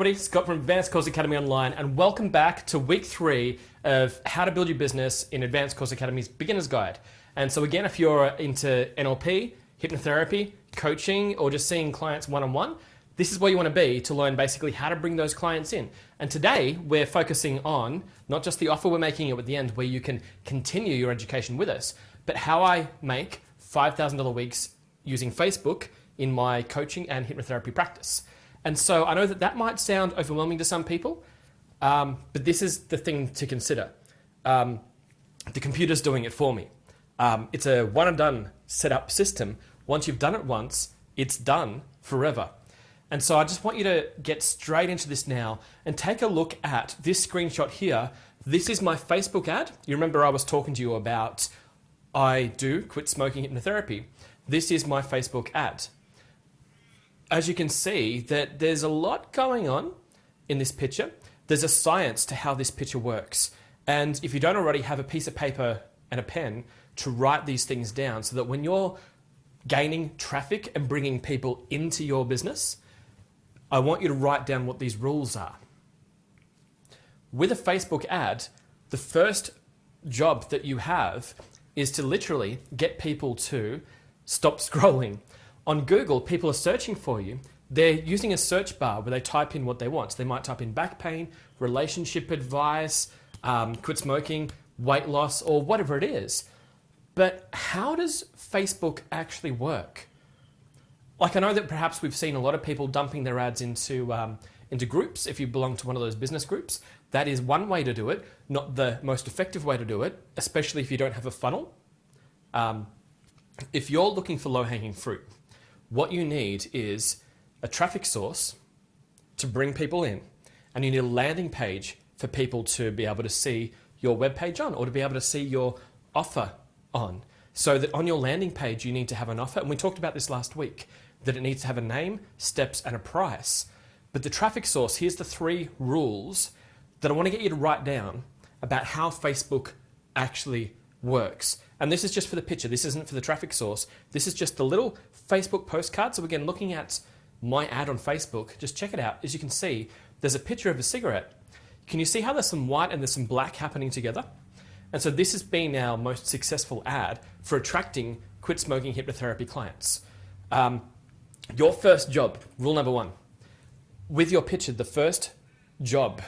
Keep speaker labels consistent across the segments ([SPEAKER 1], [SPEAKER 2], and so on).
[SPEAKER 1] everybody, Scott from Advanced Course Academy Online, and welcome back to week 3 of How to Build Your Business in Advanced Course Academy's Beginner's Guide. And so again, if you're into NLP, hypnotherapy, coaching, or just seeing clients one-on-one, this is where you want to be to learn basically how to bring those clients in. And today we're focusing on not just the offer we're making at the end where you can continue your education with us, but how I make $5,000 weeks using Facebook in my coaching and hypnotherapy practice. And so I know that that might sound overwhelming to some people, but this is the thing to consider. The computer's doing it for me. It's a one and done setup system. Once you've done it once, it's done forever. And so I just want you to get straight into this now and take a look at this screenshot here. This is my Facebook ad. You remember I was talking to you about I do quit smoking hypnotherapy. This is my Facebook ad. As you can see that there's a lot going on in this picture. There's a science to how this picture works. And if you don't already have a piece of paper and a pen to write these things down so that when you're gaining traffic and bringing people into your business, I want you to write down what these rules are. With a Facebook ad, the first job that you have is to literally get people to stop scrolling. On Google, people are searching for you. They're using a search bar where they type in what they want. So they might type in back pain, relationship advice, quit smoking, weight loss, or whatever it is. But how does Facebook actually work? Like, I know that perhaps we've seen a lot of people dumping their ads into groups. If you belong to one of those business groups, that is one way to do it, not the most effective way to do it, especially if you don't have a funnel. If you're looking for low-hanging fruit, what you need is a traffic source to bring people in, and you need a landing page for people to be able to see your webpage on, or to be able to see your offer on. So that on your landing page, you need to have an offer. And we talked about this last week, that it needs to have a name, steps, and a price. But the traffic source, here's the 3 rules that I want to get you to write down about how Facebook actually works. And this is just for the picture. This isn't for the traffic source. This is just the little Facebook postcard. So again, looking at my ad on Facebook, just check it out. As you can see, there's a picture of a cigarette. Can you see how there's some white and there's some black happening together? And so this has been our most successful ad for attracting quit smoking hypnotherapy clients. Your first job, rule number 1, with your picture, the first job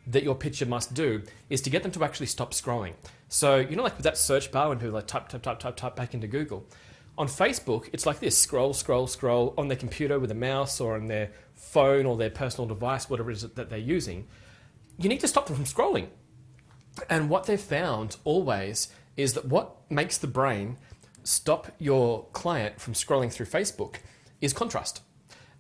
[SPEAKER 1] that your picture must do is to get them to actually stop scrolling. So, you know, like with that search bar when people like type back into Google. On Facebook, it's like this, scroll, scroll, scroll on their computer with a mouse or on their phone or their personal device, whatever it is that they're using. You need to stop them from scrolling. And what they've found always is that what makes the brain stop your client from scrolling through Facebook is contrast.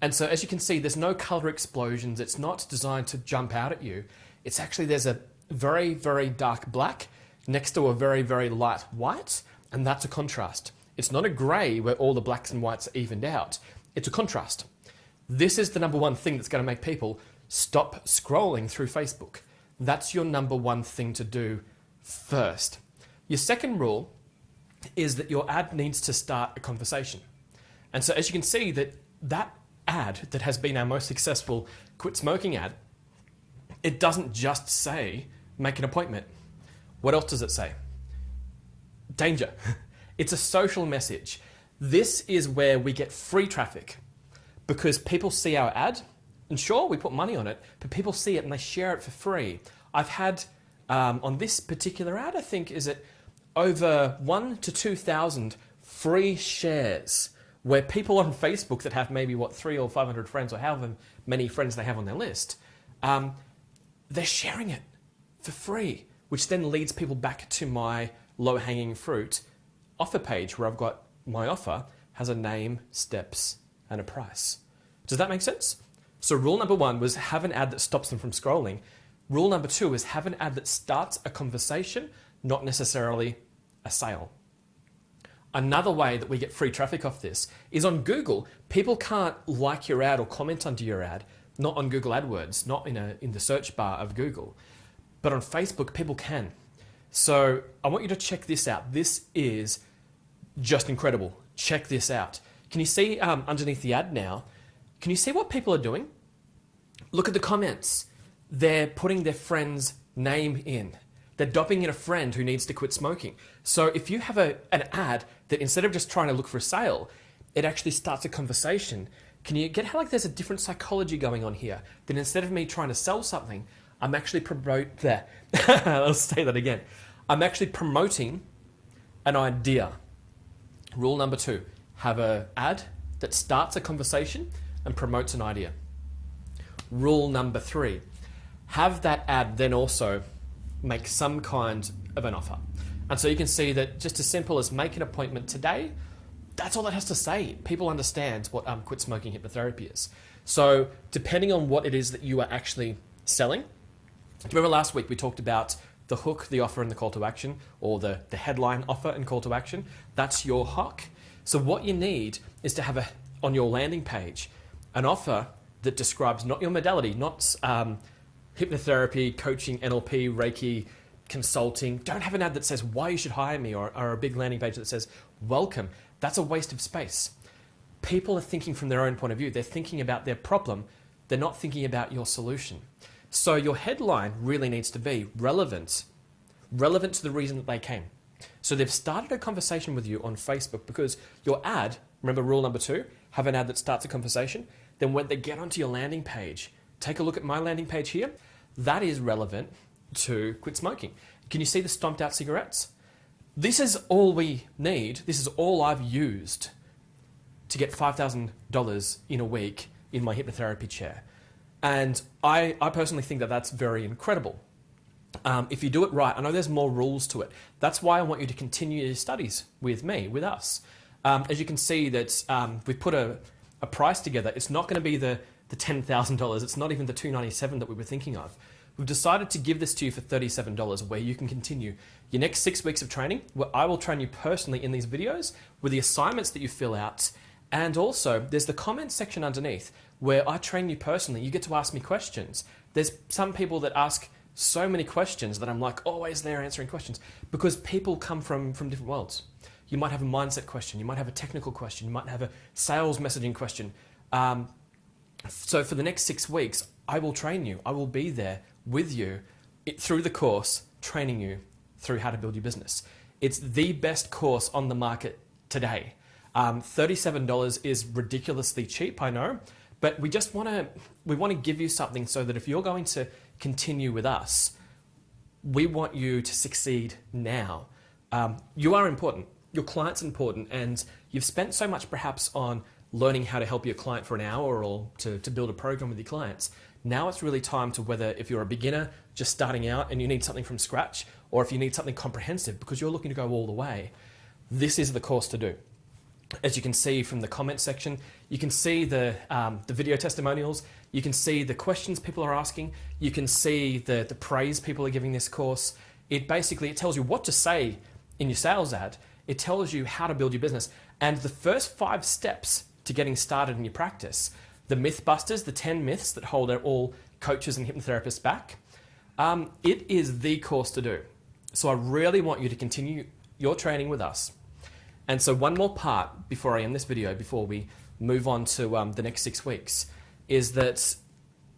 [SPEAKER 1] And so as you can see, there's no color explosions. It's not designed to jump out at you. It's actually, there's a very, very dark black next to a very, very light white, and that's a contrast. It's not a gray where all the blacks and whites are evened out. It's a contrast. This is the number 1 thing that's going to make people stop scrolling through Facebook. That's your number 1 thing to do first. Your second rule is that your ad needs to start a conversation. And so as you can see, that ad that has been our most successful quit smoking ad, it doesn't just say, make an appointment. What else does it say? Danger. It's a social message. This is where we get free traffic because people see our ad, and sure, we put money on it, but people see it and they share it for free. I've had, on this particular ad, I think, is it over 1,000 to 2,000 free shares where people on Facebook that have maybe, 300 or 500 friends or however many friends they have on their list, they're sharing it for free, which then leads people back to my low-hanging fruit offer page where I've got my offer has a name, steps, and a price. Does that make sense? So rule number 1 was have an ad that stops them from scrolling. Rule number 2 is have an ad that starts a conversation, not necessarily a sale. Another way that we get free traffic off this is on Google. People can't like your ad or comment under your ad, not on Google AdWords, not in the search bar of Google. But on Facebook, people can. So I want you to check this out. This is just incredible. Check this out. Can you see underneath the ad now, can you see what people are doing? Look at the comments. They're putting their friend's name in. They're doping in a friend who needs to quit smoking. So if you have an ad that instead of just trying to look for a sale, it actually starts a conversation. Can you get how like there's a different psychology going on here? That instead of me trying to sell something, I'm actually I'll say that again. I'm actually promoting an idea. Rule number 2, have an ad that starts a conversation and promotes an idea. Rule number 3, have that ad then also make some kind of an offer. And so you can see that just as simple as make an appointment today, that's all it has to say. People understand what quit smoking hypnotherapy is. So depending on what it is that you are actually selling, remember last week we talked about the hook, the offer, and the call to action, or the headline, offer, and call to action. That's your hook. So what you need is to have on your landing page an offer that describes not your modality, not hypnotherapy, coaching, NLP, Reiki, consulting. Don't have an ad that says why you should hire me, or a big landing page that says welcome. That's a waste of space. People are thinking from their own point of view. They're thinking about their problem. They're not thinking about your solution. So your headline really needs to be relevant to the reason that they came. So they've started a conversation with you on Facebook because your ad, remember rule number 2, have an ad that starts a conversation. Then when they get onto your landing page, take a look at my landing page here. That is relevant to quit smoking. Can you see the stomped out cigarettes? This is all we need. This is all I've used to get $5,000 in a week in my hypnotherapy chair. And I personally think that that's very incredible. If you do it right, I know there's more rules to it. That's why I want you to continue your studies with me, with us. As you can see that we've put a price together. It's not going to be the $10,000. It's not even the $297 that we were thinking of. We've decided to give this to you for $37, where you can continue your next 6 weeks of training, where I will train you personally in these videos with the assignments that you fill out. And also there's the comment section underneath where I train you personally. You get to ask me questions. There's some people that ask so many questions that I'm like always there answering questions, because people come from different worlds. You might have a mindset question. You might have a technical question. You might have a sales messaging question. So for the next 6 weeks, I will train you. I will be there with you through the course, training you through how to build your business. It's the best course on the market today. $37 is ridiculously cheap, I know, but we want to give you something so that if you're going to continue with us, we want you to succeed now. You are important. Your client's important, and you've spent so much perhaps on learning how to help your client for an hour or to build a program with your clients. Now it's really time to, whether if you're a beginner just starting out and you need something from scratch, or if you need something comprehensive because you're looking to go all the way, this is the course to do. As you can see from the comment section, you can see the video testimonials, you can see the questions people are asking, you can see the praise people are giving this course. It tells you what to say in your sales ad. It tells you how to build your business. And the first 5 steps to getting started in your practice, the Mythbusters, the 10 myths that hold all coaches and hypnotherapists back, it is the course to do. So I really want you to continue your training with us. And so one more part before I end this video, before we move on to the next 6 weeks, is that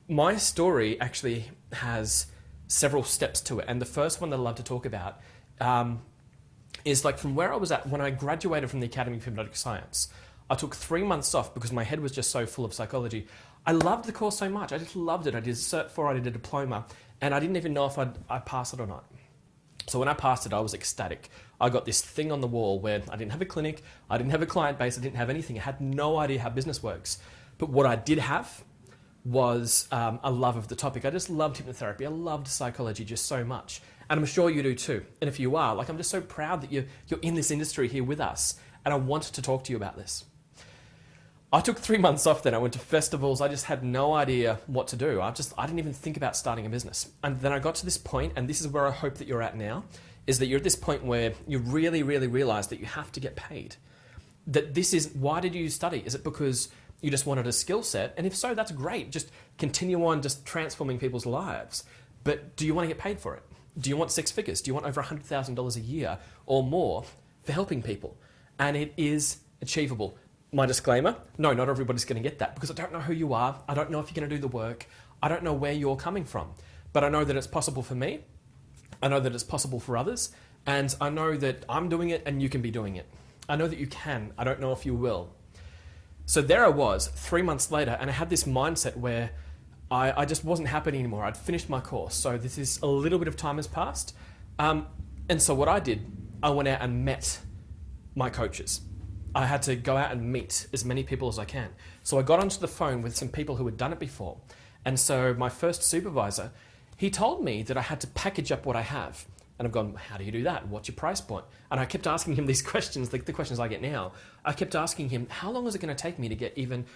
[SPEAKER 1] my story actually has several steps to it. And the first one that I love to talk about is like from where I was at when I graduated from the Academy of Hypnotic Science. I took 3 months off because my head was just so full of psychology. I loved the course so much. I just loved it. I did Cert 4, I did a diploma, and I didn't even know if I'd pass it or not. So when I passed it, I was ecstatic. I got this thing on the wall where I didn't have a clinic, I didn't have a client base, I didn't have anything. I had no idea how business works. But what I did have was a love of the topic. I just loved hypnotherapy. I loved psychology just so much. And I'm sure you do too. And if you are, I'm just so proud that you're in this industry here with us. And I wanted to talk to you about this. I took 3 months off then. I went to festivals. I just had no idea what to do. I didn't even think about starting a business. And then I got to this point, and this is where I hope that you're at now, is that you're at this point where you really, really realize that you have to get paid. That this is, why did you study? Is it because you just wanted a skill set? And if so, that's great. Just continue on just transforming people's lives. But do you want to get paid for it? Do you want 6 figures? Do you want over $100,000 a year or more for helping people? And it is achievable. My disclaimer, no, not everybody's going to get that, because I don't know who you are. I don't know if you're going to do the work. I don't know where you're coming from, but I know that it's possible for me. I know that it's possible for others, and I know that I'm doing it and you can be doing it. I know that you can. I don't know if you will. So there I was 3 months later, and I had this mindset where I just wasn't happy anymore. I'd finished my course. So this is a little bit of time has passed. And so what I did, I went out and met my coaches. I had to go out and meet as many people as I can. So I got onto the phone with some people who had done it before. And so my first supervisor, he told me that I had to package up what I have. And I've gone, how do you do that? What's your price point? And I kept asking him these questions, like the questions I get now. I kept asking him, how long is it going to take me to get even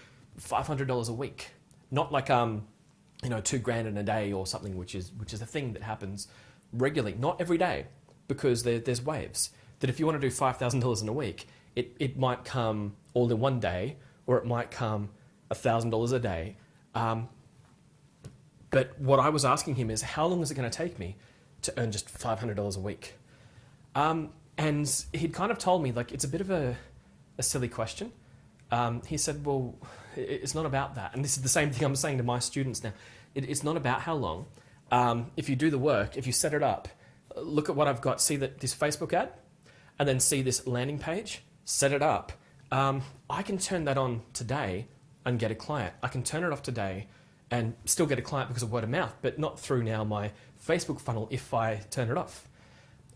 [SPEAKER 1] $500 a week? Not like, $2,000 in a day or something, which is a thing that happens regularly, not every day, because there's waves. That if you want to do $5,000 in a week, it might come all in one day, or it might come $1,000 a day. But what I was asking him is, how long is it going to take me to earn just $500 a week? And he'd kind of told me, like, it's a bit of a silly question. He said, well, it's not about that. And this is the same thing I'm saying to my students now. It's not about how long. If you do the work, if you set it up, look at what I've got, see this Facebook ad, and then see this landing page, set it up. I can turn that on today and get a client. I can turn it off today and still get a client because of word of mouth, but not through now my Facebook funnel if I turn it off.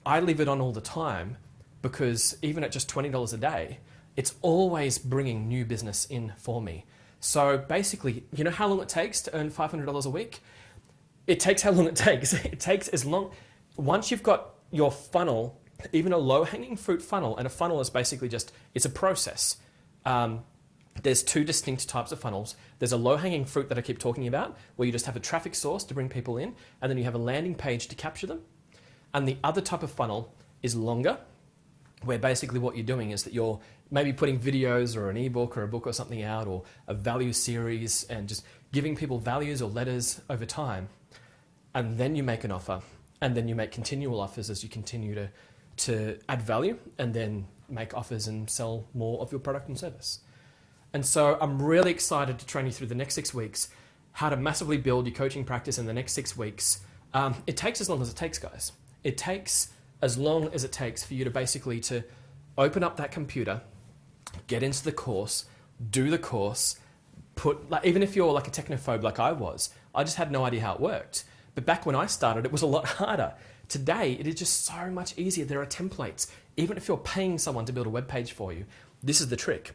[SPEAKER 1] I leave it on all the time because even at just $20 a day, it's always bringing new business in for me. So basically, you know how long it takes to earn $500 a week? It takes how long it takes. It takes as long, once you've got your funnel, even a low-hanging fruit funnel, and a funnel is basically just, it's a process. There's two distinct types of funnels. There's a low-hanging fruit that I keep talking about, where you just have a traffic source to bring people in, and then you have a landing page to capture them. And the other type of funnel is longer, where basically what you're doing is that you're maybe putting videos or an ebook or a book or something out, or a value series, and just giving people values or letters over time. And then you make an offer, and then you make continual offers as you continue to add value, and then make offers and sell more of your product and service. And so I'm really excited to train you through the next 6 weeks, how to massively build your coaching practice in the next 6 weeks. It takes as long as it takes, guys. It takes as long as it takes for you to basically to open up that computer, get into the course, do the course, even if you're like a technophobe like I was, I just had no idea how it worked. But back when I started, it was a lot harder. Today, it is just so much easier. There are templates. Even if you're paying someone to build a web page for you, this is the trick.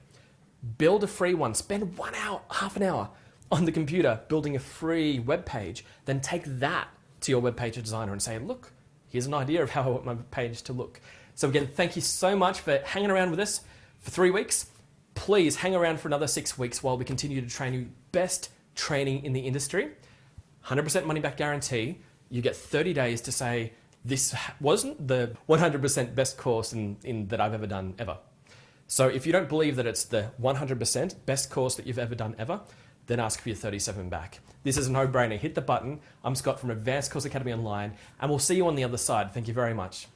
[SPEAKER 1] Build a free one. Spend 1 hour, half an hour on the computer building a free web page. Then take that to your web page designer and say, look, here's an idea of how I want my page to look. So again, thank you so much for hanging around with us for 3 weeks. Please hang around for another 6 weeks while we continue to train you best training in the industry. 100% money back guarantee. You get 30 days to say, this wasn't the 100% best course in that I've ever done ever. So if you don't believe that it's the 100% best course that you've ever done ever, then ask for your 37 back. This is a no-brainer. Hit the button. I'm Scott from Advanced Course Academy Online, and we'll see you on the other side. Thank you very much.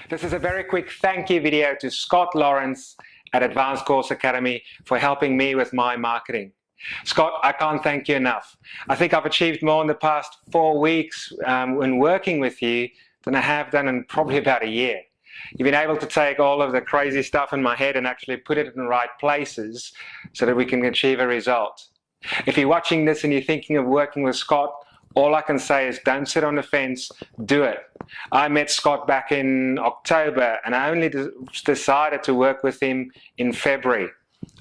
[SPEAKER 2] This is a very quick thank you video to Scott Lawrence at Advanced Course Academy for helping me with my marketing. Scott, I can't thank you enough. I think I've achieved more in the past 4 weeks when working with you than I have done in probably about a year. You've been able to take all of the crazy stuff in my head and actually put it in the right places so that we can achieve a result. If you're watching this and you're thinking of working with Scott, all I can say is don't sit on the fence, do it. I met Scott back in October and I only decided to work with him in February.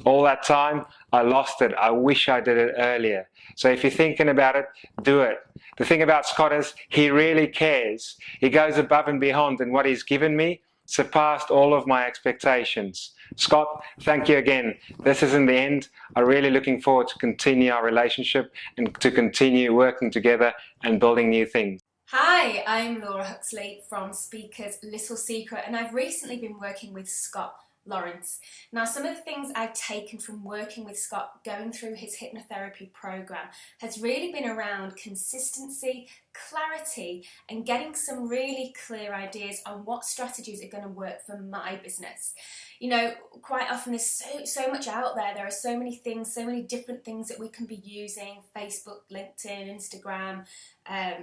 [SPEAKER 2] All that time, I lost it. I wish I did it earlier. So if you're thinking about it, do it. The thing about Scott is he really cares. He goes above and beyond, and what he's given me surpassed all of my expectations. Scott, thank you again. This isn't the end. I'm really looking forward to continue our relationship and to continue working together and building new things.
[SPEAKER 3] Hi, I'm Laura Huxley from Speaker's Little Secret, and I've recently been working with Scott Lawrence. Now, some of the things I've taken from working with Scott, going through his hypnotherapy program, has really been around consistency, clarity, and getting some really clear ideas on what strategies are going to work for my business. You know, quite often there's so much out there. There are so many things, so many different things that we can be using: Facebook, LinkedIn, Instagram,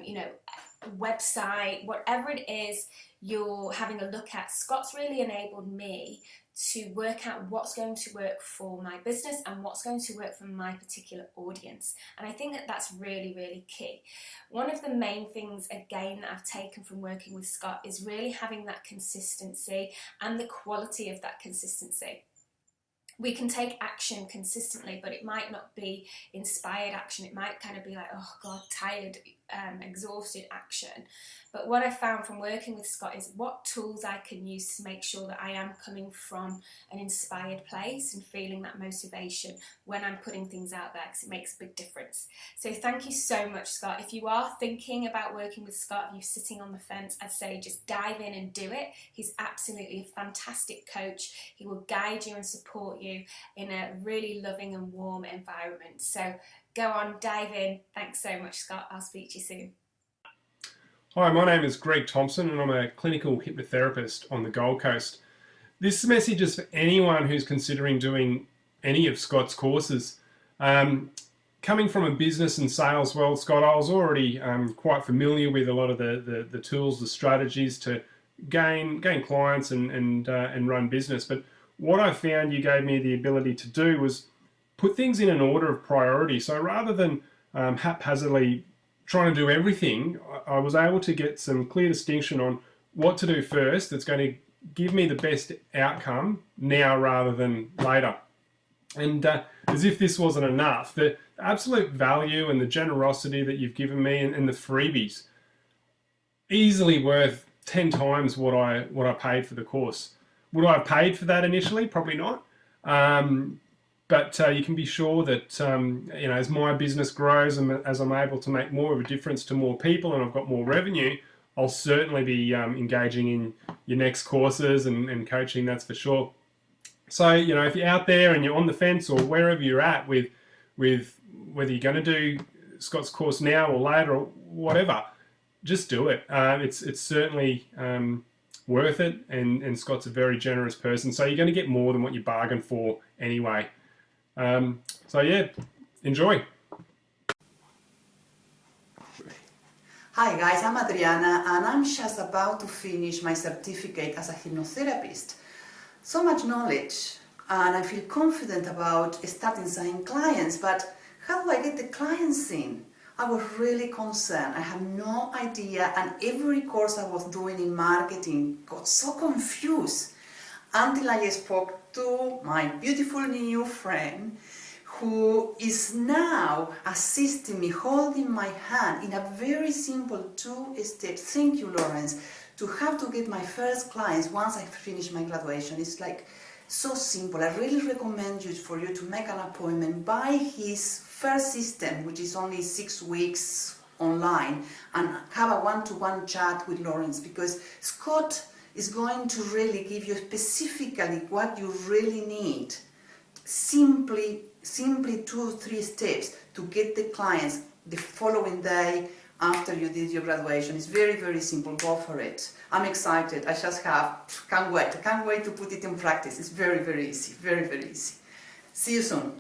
[SPEAKER 3] you know, website, whatever it is you're having a look at. Scott's really enabled me to work out what's going to work for my business and what's going to work for my particular audience. And I think that that's really, really key. One of the main things, again, that I've taken from working with Scott is really having that consistency and the quality of that consistency. We can take action consistently, but it might not be inspired action. It might kind of be like, oh God, tired, exhausted action. But what I found from working with Scott is what tools I can use to make sure that I am coming from an inspired place and feeling that motivation when I'm putting things out there, because it makes a big difference. So thank you so much, Scott. If you are thinking about working with Scott, if you're sitting on the fence, I'd say just dive in and do it. He's absolutely a fantastic coach. He will guide you and support you in a really loving and warm environment. So go on, dive in. Thanks so much, Scott. I'll speak to you soon.
[SPEAKER 4] Hi, my name is Greg Thompson and I'm a clinical hypnotherapist on the Gold Coast. This message is for anyone who's considering doing any of Scott's courses. Coming from a business and sales world, Scott, I was already quite familiar with a lot of the tools, the strategies to gain clients and run business. But what I found you gave me the ability to do was put things in an order of priority. So rather than haphazardly trying to do everything, I was able to get some clear distinction on what to do first that's going to give me the best outcome now rather than later. And as if this wasn't enough, the absolute value and the generosity that you've given me and the freebies, easily worth 10 times what I paid for the course. Would I have paid for that initially? Probably not. But you can be sure that you know, as my business grows and as I'm able to make more of a difference to more people and I've got more revenue, I'll certainly be engaging in your next courses and coaching, that's for sure. So, you know, if you're out there and you're on the fence or wherever you're at with whether you're going to do Scott's course now or later or whatever, just do it. It's certainly worth it, and Scott's a very generous person, so you're going to get more than what you bargained for anyway. So yeah, enjoy.
[SPEAKER 5] Hi guys, I'm Adriana and I'm just about to finish my certificate as a hypnotherapist. So much knowledge and I feel confident about starting signing clients, but how do I get the clients in? I was really concerned. I had no idea, and every course I was doing in marketing got so confused until I spoke to my beautiful new friend who is now assisting me, holding my hand in a very simple 2-step. Thank you, Lawrence, to have to get my first clients once I finish my graduation. It's like so simple. I really recommend you for you to make an appointment, buy his first system, which is only 6 weeks online, and have a one-to-one chat with Lawrence, because Scott is going to really give you specifically what you really need. Simply 2-3 steps to get the clients the following day after you did your graduation. It's very, very simple. Go for it. I'm excited. I just can't wait. I can't wait to put it in practice. It's very, very easy. Very, very easy. See you soon.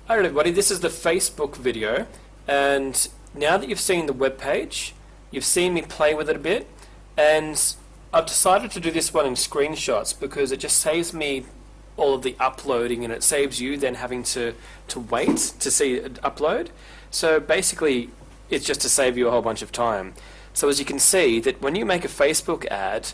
[SPEAKER 1] Hi everybody, this is the Facebook video, and now that you've seen the web page, you've seen me play with it a bit, and I've decided to do this one in screenshots because it just saves me all of the uploading, and it saves you then having to wait to see it upload. So basically it's just to save you a whole bunch of time. So as you can see, that when you make a Facebook ad,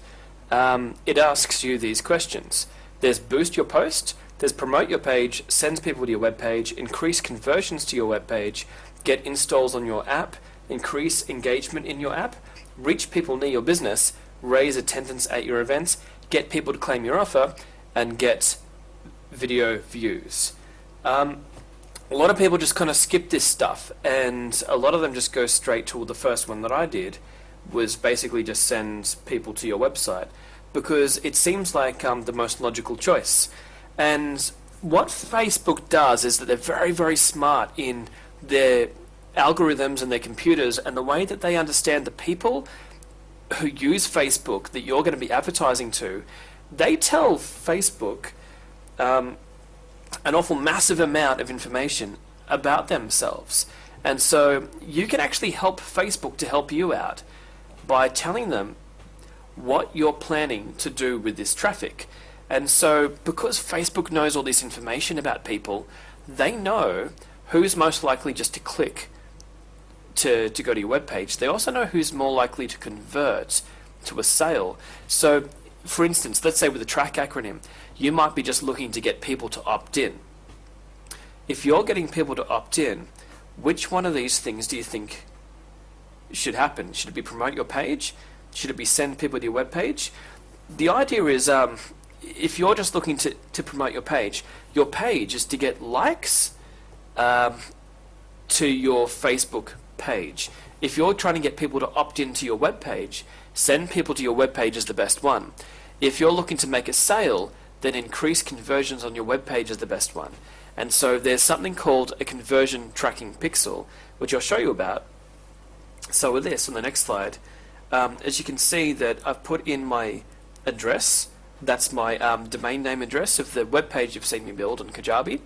[SPEAKER 1] it asks you these questions. There's boost your post, there's promote your page, sends people to your web page, increase conversions to your web page, get installs on your app, increase engagement in your app, reach people near your business, raise attendance at your events, get people to claim your offer, and get video views. A lot of people just kind of skip this stuff, and a lot of them just go straight to the first one that I did, was basically just send people to your website, because it seems like the most logical choice. And what Facebook does is that they're very, very smart in their algorithms and their computers and the way that they understand the people who use Facebook that you're going to be advertising to. They tell Facebook an awful massive amount of information about themselves. And so you can actually help Facebook to help you out by telling them what you're planning to do with this traffic. And so because Facebook knows all this information about people, they know who's most likely just to click to go to your webpage. They also know who's more likely to convert to a sale. So for instance, let's say with the TRACK acronym, you might be just looking to get people to opt in. If you're getting people to opt in, which one of these things do you think should happen? Should it be promote your page? Should it be send people to your web page? The idea is if you're just looking to promote your page is to get likes to your Facebook page. If you're trying to get people to opt into your web page, send people to your web page is the best one. If you're looking to make a sale, then increase conversions on your web page is the best one. And so there's something called a conversion tracking pixel, which I'll show you about. So with this, on the next slide, as you can see that I've put in my address. That's my domain name address of the web page you've seen me build on Kajabi.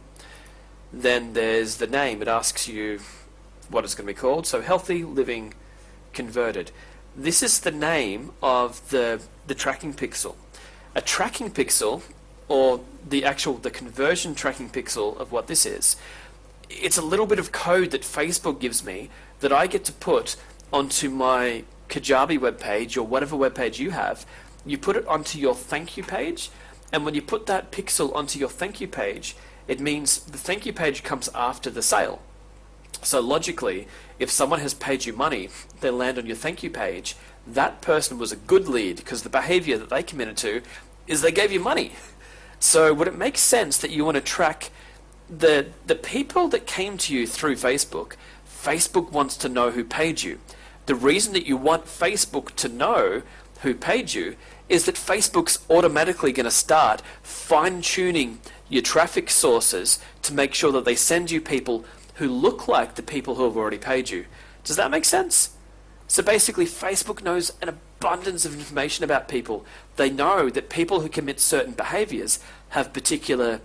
[SPEAKER 1] Then there's the name. It asks you what it's going to be called. So Healthy Living Converted. This is the name of the tracking pixel. A tracking pixel, or the conversion tracking pixel of what this is, it's a little bit of code that Facebook gives me that I get to put onto my Kajabi web page or whatever web page you have. You put it onto your thank you page, and when you put that pixel onto your thank you page, it means the thank you page comes after the sale. So logically, if someone has paid you money, they land on your thank you page, that person was a good lead because the behavior that they committed to is they gave you money. So would it make sense that you want to track the people that came to you through Facebook? Facebook wants to know who paid you. The reason that you want Facebook to know who paid you is that Facebook's automatically going to start fine-tuning your traffic sources to make sure that they send you people who look like the people who have already paid you. Does that make sense? So basically, Facebook knows an abundance of information about people. They know that people who commit certain behaviors have particular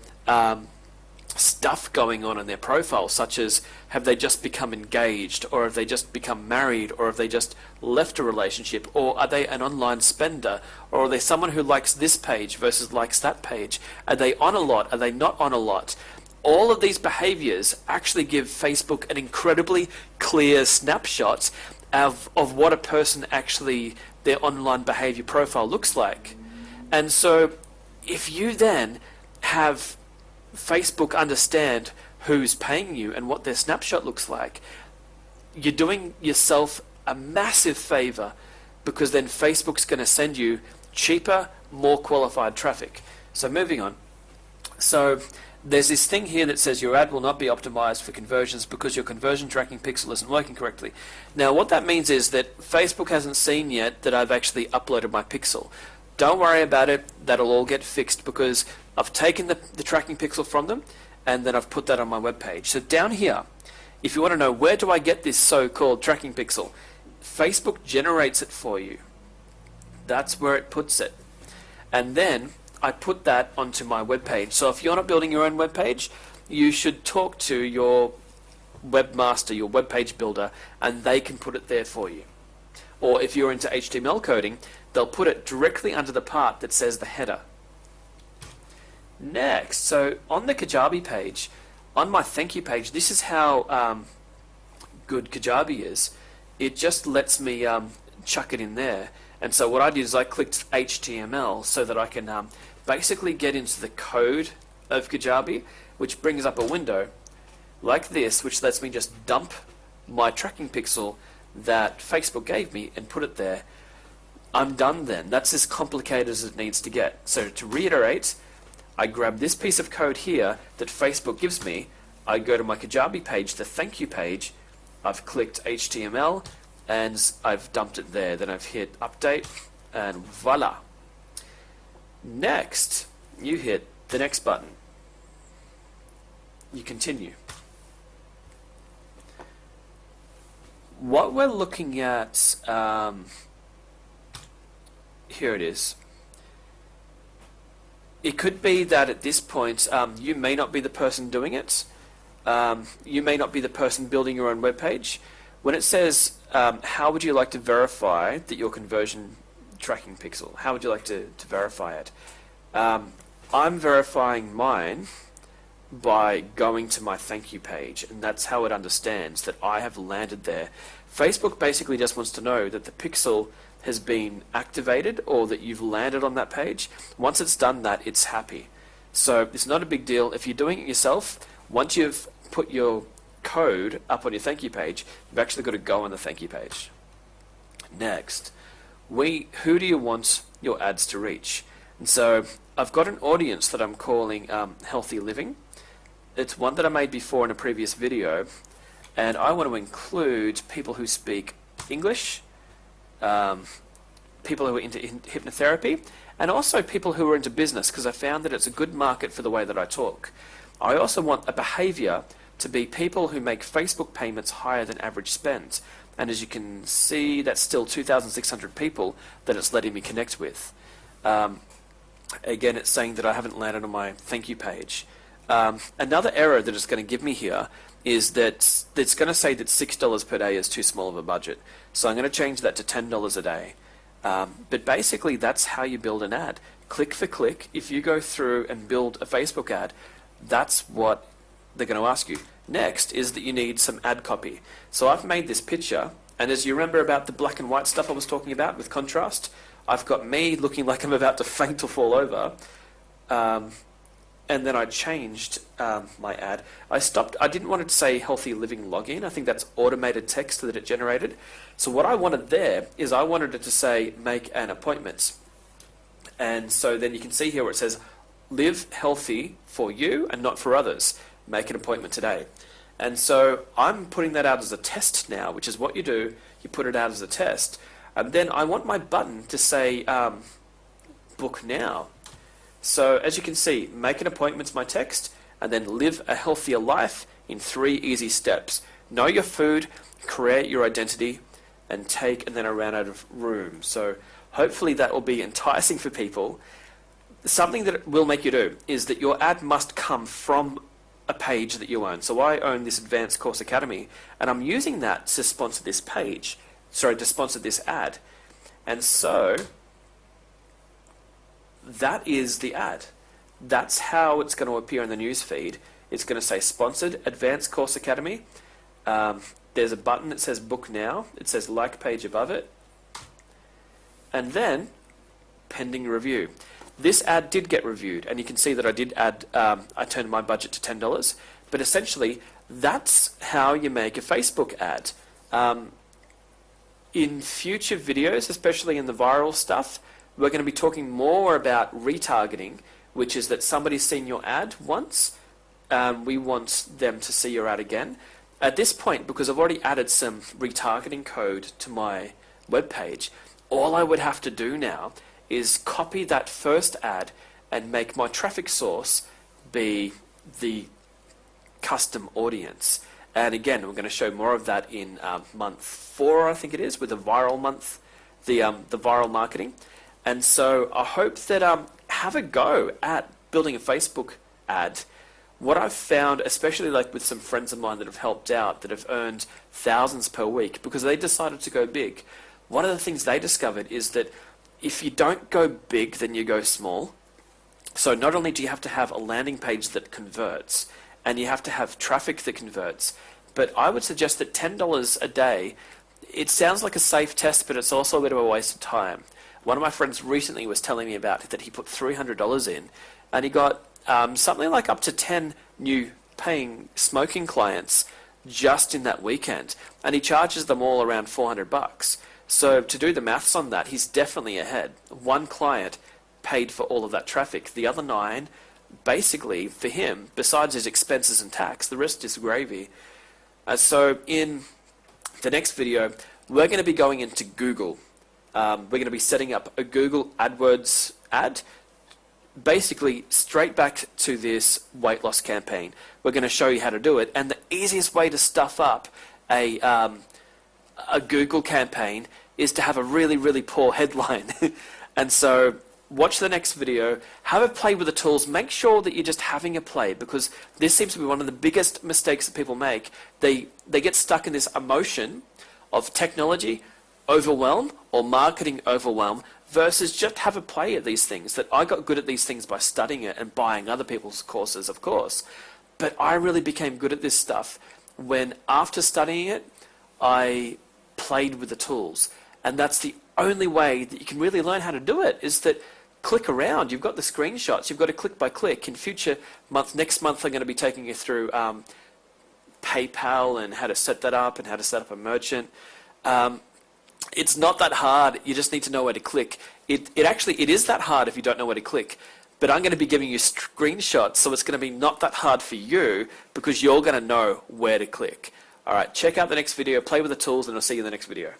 [SPEAKER 1] stuff going on in their profile, such as have they just become engaged, or have they just become married, or have they just left a relationship, or are they an online spender, or are they someone who likes this page versus likes that page? Are they on a lot? Are they not on a lot? All of these behaviors actually give Facebook an incredibly clear snapshot of what a person actually, their online behavior profile looks like. And so if you then have Facebook understand who's paying you and what their snapshot looks like, you're doing yourself a massive favor, because then Facebook's going to send you cheaper, more qualified traffic. So moving on. So there's this thing here that says your ad will not be optimized for conversions because your conversion tracking pixel isn't working correctly. Now what that means is that Facebook hasn't seen yet that I've actually uploaded my pixel. Don't worry about it, that'll all get fixed, because I've taken the tracking pixel from them and then I've put that on my web page. So down here, if you want to know where do I get this so-called tracking pixel, Facebook generates it for you. That's where it puts it. And then I put that onto my web page. So if you're not building your own web page, you should talk to your webmaster, your web page builder, and they can put it there for you. Or if you're into HTML coding, they'll put it directly under the part that says the header. Next, so on the Kajabi page, on my thank you page, this is how good Kajabi is. It just lets me chuck it in there. And so what I did is I clicked HTML so that I can
[SPEAKER 6] basically get into the code of Kajabi, which brings up a window like this, which lets me just dump my tracking pixel that Facebook gave me and put it there. I'm done then. That's as complicated as it needs to get. So to reiterate, I grab this piece of code here that Facebook gives me, I go to my Kajabi page, the thank you page, I've clicked HTML, and I've dumped it there. Then I've hit update, and voila. Next, you hit the next button. You continue. What we're looking at, here it is. It could be that at this point, you may not be the person doing it. You may not be the person building your own web page. When it says, how would you like to verify that your conversion tracking pixel? How would you like to verify it? I'm verifying mine by going to my thank you page, and that's how it understands that I have landed there. Facebook basically just wants to know that the pixel has been activated or that you've landed on that page. Once it's done that, it's happy. So it's not a big deal. If you're doing it yourself, once you've put your code up on your thank you page, you've actually got to go on the thank you page. Next, who do you want your ads to reach? And so I've got an audience that I'm calling Healthy Living. It's one that I made before in a previous video, and I want to include people who speak English, people who are into hypnotherapy, and also people who are into business, because I found that it's a good market for the way that I talk. I also want a behavior to be people who make Facebook payments higher than average spend. And as you can see, that's still 2,600 people that it's letting me connect with. Again, it's saying that I haven't landed on my thank you page. Another error that it's going to give me here is that it's going to say that $6 per day is too small of a budget. So I'm going to change that to $10 a day. But basically, that's how you build an ad. Click for click. If you go through and build a Facebook ad, that's what they're going to ask you. Next is that you need some ad copy. So I've made this picture, and as you remember about the black and white stuff I was talking about with contrast, I've got me looking like I'm about to faint or fall over. And then I changed my ad. I didn't want it to say Healthy Living Login. I think that's automated text that it generated. So what I wanted there is I wanted it to say make an appointment. And so then you can see here where it says live healthy for you and not for others. Make an appointment today. And so I'm putting that out as a test now, which is what you do. You put it out as a test. And then I want my button to say book now. So as you can see, make an appointment's my text, and then live a healthier life in 3 easy steps. Know your food, create your identity, and then I ran out of room. So hopefully that will be enticing for people. Something that it will make you do is that your ad must come from a page that you own. So I own this Advanced Course Academy, and I'm using that to sponsor this page. Sorry, to sponsor this ad. And so that is the ad. That's how it's going to appear in the news feed. It's going to say sponsored Advanced Course Academy. There's a button that says book now. It says like page above it. And then pending review. This ad did get reviewed, and you can see that I did add, I turned my budget to $10. But essentially, that's how you make a Facebook ad. In future videos, especially in the viral stuff, we're going to be talking more about retargeting, which is that somebody's seen your ad once. We want them to see your ad again. At this point, because I've already added some retargeting code to my webpage, all I would have to do now is copy that first ad and make my traffic source be the custom audience. And again, we're going to show more of that in month 4, I think it is, with the viral month, the viral marketing. And so I hope that have a go at building a Facebook ad. What I've found, especially like with some friends of mine that have helped out, that have earned thousands per week because they decided to go big, one of the things they discovered is that if you don't go big, then you go small. So not only do you have to have a landing page that converts, and you have to have traffic that converts, but I would suggest that $10 a day, it sounds like a safe test, but it's also a bit of a waste of time. One of my friends recently was telling me about that he put $300 in, and he got something like up to 10 new paying smoking clients just in that weekend, and he charges them all around $400. So to do the maths on that, he's definitely ahead. One client paid for all of that traffic. The other 9, basically for him, besides his expenses and tax, the rest is gravy. So in the next video, we're going to be going into Google. We're going to be setting up a Google AdWords ad, basically straight back to this weight loss campaign. We're going to show you how to do it, and the easiest way to stuff up a Google campaign is to have a really, really poor headline. And so watch the next video, have a play with the tools, make sure that you're just having a play, because this seems to be one of the biggest mistakes that people make. They get stuck in this emotion of technology overwhelm or marketing overwhelm versus just have a play at these things. That I got good at these things by studying it and buying other people's courses, of course. But I really became good at this stuff when, after studying it, I played with the tools. And that's the only way that you can really learn how to do it, is that click around. You've got the screenshots. You've got to click by click. In future month, next month, I'm going to be taking you through PayPal and how to set that up and how to set up a merchant. It's not that hard. You just need to know where to click. It is that hard if you don't know where to click. But I'm going to be giving you screenshots, so it's going to be not that hard for you because you're going to know where to click. All right, check out the next video, play with the tools, and I'll see you in the next video.